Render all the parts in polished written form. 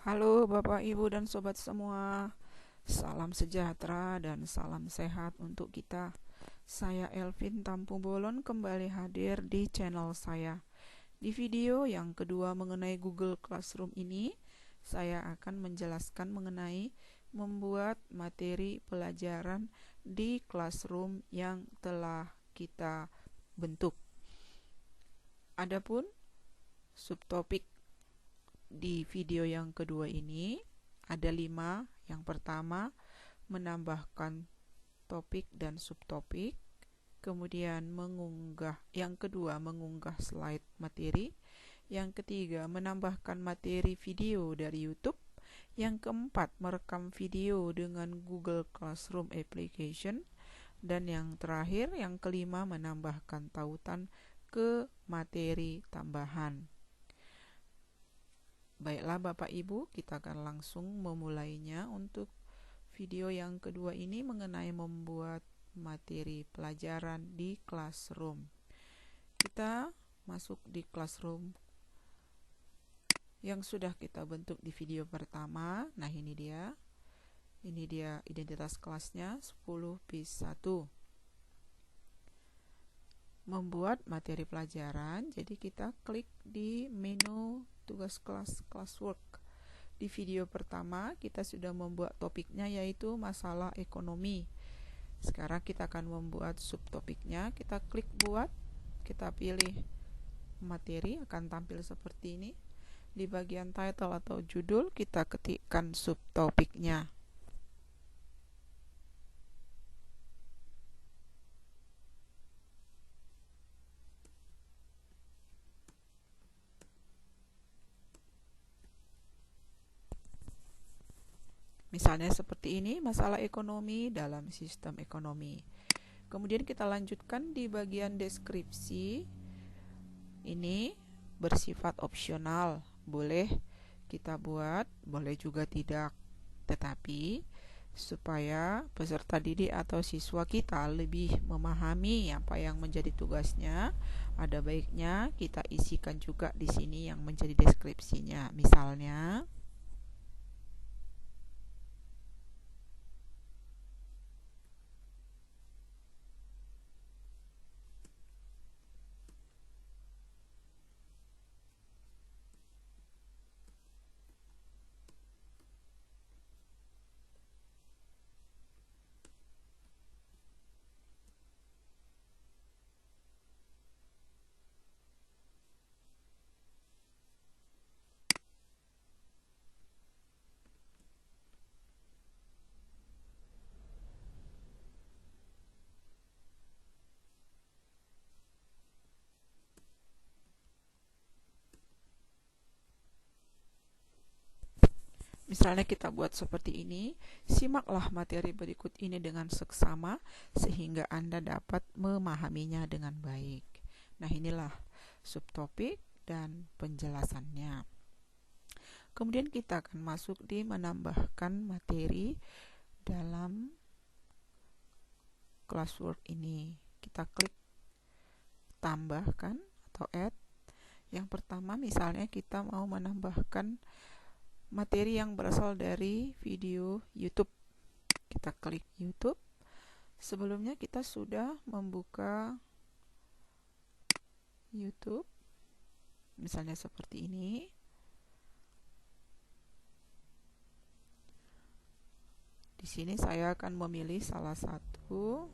Halo Bapak, Ibu, dan Sobat semua. Salam sejahtera dan salam sehat untuk kita. Saya Elvin Tampu Bolon kembali hadir di channel saya. Di video yang kedua mengenai Google Classroom ini, saya akan menjelaskan mengenai membuat materi pelajaran di Classroom yang telah kita bentuk. Adapun subtopik di video yang kedua ini ada 5. Yang pertama, menambahkan topik dan subtopik. Kemudian yang kedua, mengunggah slide materi. Yang ketiga, menambahkan materi video dari YouTube. Yang keempat, merekam video dengan Google Classroom Application. Dan yang terakhir, yang kelima, menambahkan tautan ke materi tambahan. Baiklah Bapak Ibu, kita akan langsung memulainya. Untuk video yang kedua ini mengenai membuat materi pelajaran di Classroom. Kita masuk di Classroom yang sudah kita bentuk di video pertama. Nah, ini dia. Ini dia identitas kelasnya 10bis1. Membuat materi pelajaran, jadi kita klik di menu tugas kelas classwork. Di video pertama kita sudah membuat topiknya, yaitu masalah ekonomi. Sekarang kita akan membuat subtopiknya. Kita klik buat, kita pilih materi, akan tampil seperti ini. Di bagian title atau judul kita ketikkan subtopiknya. Misalnya seperti ini, masalah ekonomi dalam sistem ekonomi. Kemudian kita lanjutkan di bagian deskripsi. Ini bersifat opsional, boleh kita buat, boleh juga tidak. Tetapi supaya peserta didik atau siswa kita lebih memahami apa yang menjadi tugasnya, ada baiknya kita isikan juga di sini yang menjadi deskripsinya. Misalnya, kita buat seperti ini. Simaklah materi berikut ini dengan seksama sehingga Anda dapat memahaminya dengan baik. Nah, inilah subtopik dan penjelasannya. Kemudian kita akan masuk di menambahkan materi dalam classwork ini. Kita klik tambahkan atau add. Yang pertama, misalnya kita mau menambahkan materi yang berasal dari video YouTube. Kita klik YouTube. Sebelumnya kita sudah membuka YouTube, misalnya seperti ini. Di sini saya akan memilih salah satu,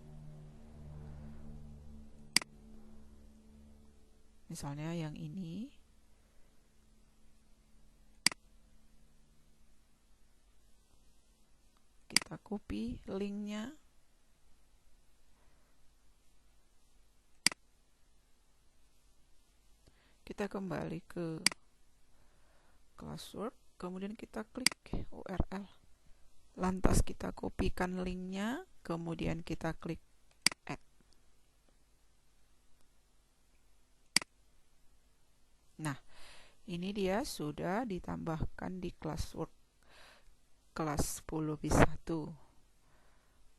misalnya yang ini. Kita copy linknya. Kita kembali ke classwork, kemudian kita klik URL. Lantas kita kopikan linknya, kemudian kita klik add. Nah, ini dia sudah ditambahkan di classwork kelas 10bis1.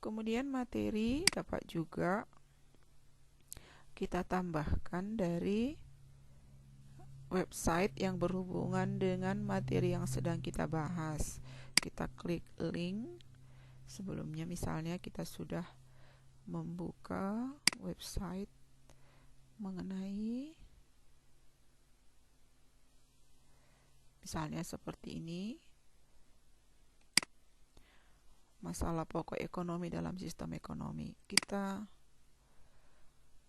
Kemudian materi dapat juga kita tambahkan dari website yang berhubungan dengan materi yang sedang kita bahas. Kita klik link. Sebelumnya misalnya kita sudah membuka website mengenai misalnya seperti ini, masalah pokok ekonomi dalam sistem ekonomi. Kita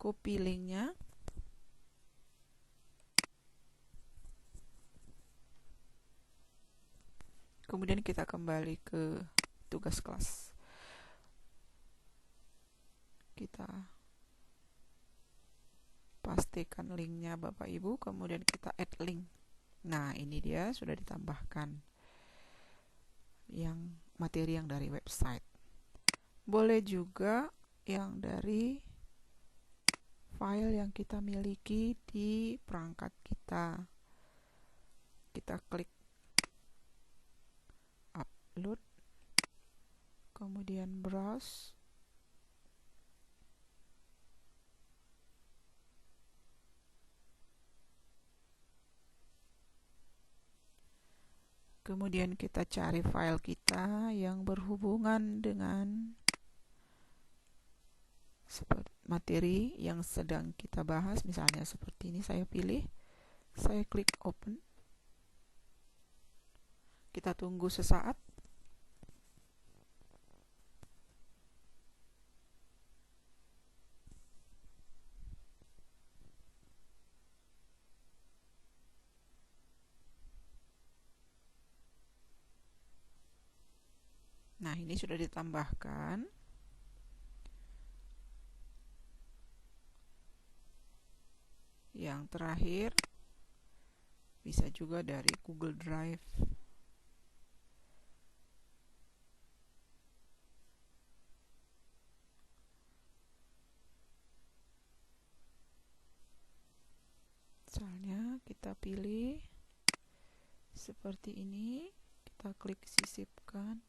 copy linknya, kemudian kita kembali ke tugas kelas. Kita pastikan linknya Bapak Ibu, kemudian kita add link. Nah, ini dia sudah ditambahkan yang materi yang dari website. Boleh juga yang dari file yang kita miliki di perangkat kita. Kita klik upload, kemudian browse. Kemudian kita cari file kita yang berhubungan dengan materi yang sedang kita bahas. Misalnya seperti ini, saya pilih, saya klik open. Kita tunggu sesaat. Nah, ini sudah ditambahkan. Yang terakhir, bisa juga dari Google Drive. Misalnya kita pilih seperti ini, kita klik sisipkan.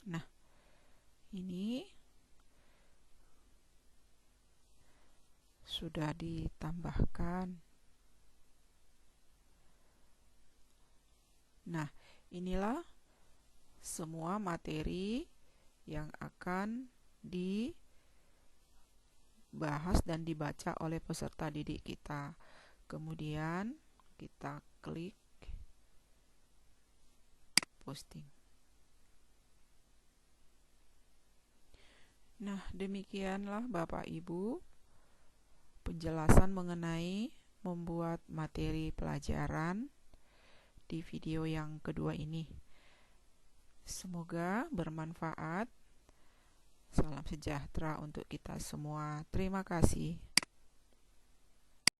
Nah, ini sudah ditambahkan. Nah, inilah semua materi yang akan dibahas dan dibaca oleh peserta didik kita. Kemudian kita klik posting. Nah, demikianlah Bapak Ibu penjelasan mengenai membuat materi pelajaran di video yang kedua ini. Semoga bermanfaat. Salam sejahtera untuk kita semua. Terima kasih.